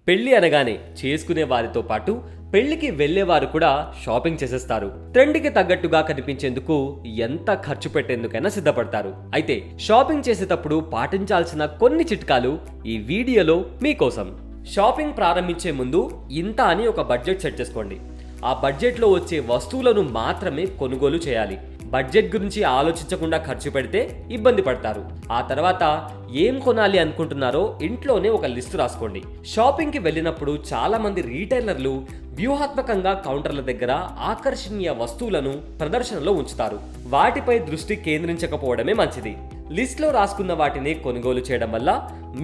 పెళ్లి అనగానే చేసుకునే వారితో పాటు పెళ్లికి వెళ్లేవారు కూడా షాపింగ్ చేసేస్తారు. ట్రెండ్కి తగ్గట్టుగా కనిపించేందుకు ఎంత ఖర్చు పెట్టేందుకైనా సిద్ధపడతారు. అయితే షాపింగ్ చేసేటప్పుడు పాటించాల్సిన కొన్ని చిట్కాలు ఈ వీడియోలో మీకోసం. షాపింగ్ ప్రారంభించే ముందు ఇంత అని ఒక బడ్జెట్ సెట్ చేసుకోండి. ఆ బడ్జెట్లో వచ్చే వస్తువులను మాత్రమే కొనుగోలు చేయాలి. బడ్జెట్ గురించి ఆలోచించకుండా ఖర్చు పెడితే ఇబ్బంది పడతారు. ఆ తర్వాత ఏం కొనాలి అనుకుంటున్నారో ఇంట్లోనే ఒక లిస్టు రాసుకోండి. షాపింగ్కి వెళ్ళినప్పుడు చాలా మంది రీటైలర్లు వ్యూహాత్మకంగా కౌంటర్ల దగ్గర ఆకర్షణీయ వస్తువులను ప్రదర్శనలో ఉంచుతారు. వాటిపై దృష్టి కేంద్రించకపోవడమే మంచిది. లిస్ట్లో రాసుకున్న వాటిని కొనుగోలు చేయడం వల్ల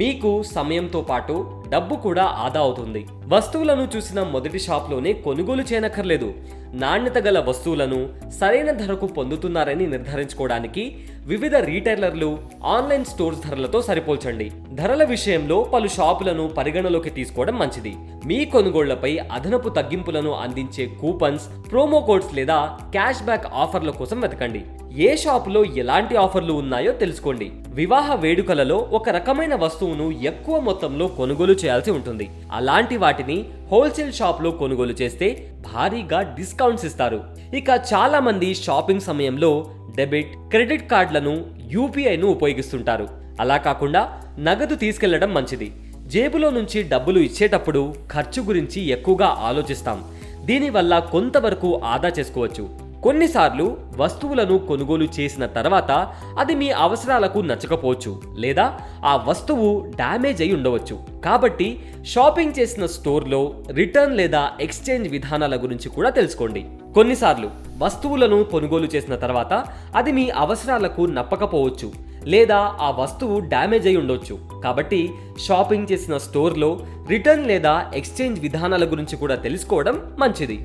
మీకు సమయంతో పాటు డబ్బు కూడా ఆదా అవుతుంది. వస్తువులను చూసిన మొదటి షాప్లోనే కొనుగోలు చేయనక్కర్లేదు. నాణ్యత గల వస్తువులను సరైన ధరకు పొందుతున్నారని నిర్ధారించుకోవడానికి వివిధ రీటైలర్లు, ఆన్లైన్ స్టోర్స్ ధరలతో సరిపోల్చండి. ధరల విషయంలో పలు షాపులను పరిగణలోకి తీసుకోవడం మంచిది. మీ కొనుగోళ్లపై అదనపు తగ్గింపులను అందించే కూపన్స్, ప్రోమో కోడ్స్ లేదా క్యాష్ బ్యాక్ ఆఫర్ల కోసం వెతకండి. ఏ షాపులో ఎలాంటి ఆఫర్లు ఉన్నాయో తెలుసుకోండి. వివాహ వేడుకలలో ఒక రకమైన వస్తువును ఎక్కువ మొత్తంలో కొనుగోలు చేయాల్సి ఉంటుంది. అలాంటి వాటిని హోల్సేల్ షాప్లో కొనుగోలు చేస్తే భారీగా డిస్కౌంట్స్ ఇస్తారు. ఇక చాలా మంది షాపింగ్ సమయంలో డెబిట్, క్రెడిట్ కార్డులను, యూపీఐను ఉపయోగిస్తుంటారు. అలా కాకుండా నగదు తీసుకెళ్లడం మంచిది. జేబులో నుంచి డబ్బులు ఇచ్చేటప్పుడు ఖర్చు గురించి ఎక్కువగా ఆలోచిస్తాం. దీనివల్ల కొంతవరకు ఆదా చేసుకోవచ్చు. కొన్నిసార్లు వస్తువులను కొనుగోలు చేసిన తర్వాత అది మీ అవసరాలకు నచ్చకపోవచ్చు, లేదా ఆ వస్తువు డ్యామేజ్ అయి ఉండవచ్చు. కాబట్టి షాపింగ్ చేసిన స్టోర్లో రిటర్న్ లేదా ఎక్స్చేంజ్ విధానాల గురించి కూడా తెలుసుకోండి. కొన్నిసార్లు వస్తువులను కొనుగోలు చేసిన తర్వాత అది మీ అవసరాలకు నప్పకపోవచ్చు, లేదా ఆ వస్తువు డ్యామేజ్ అయి ఉండొచ్చు. కాబట్టి షాపింగ్ చేసిన స్టోర్లో రిటర్న్ లేదా ఎక్స్చేంజ్ విధానాల గురించి కూడా తెలుసుకోవడం మంచిది.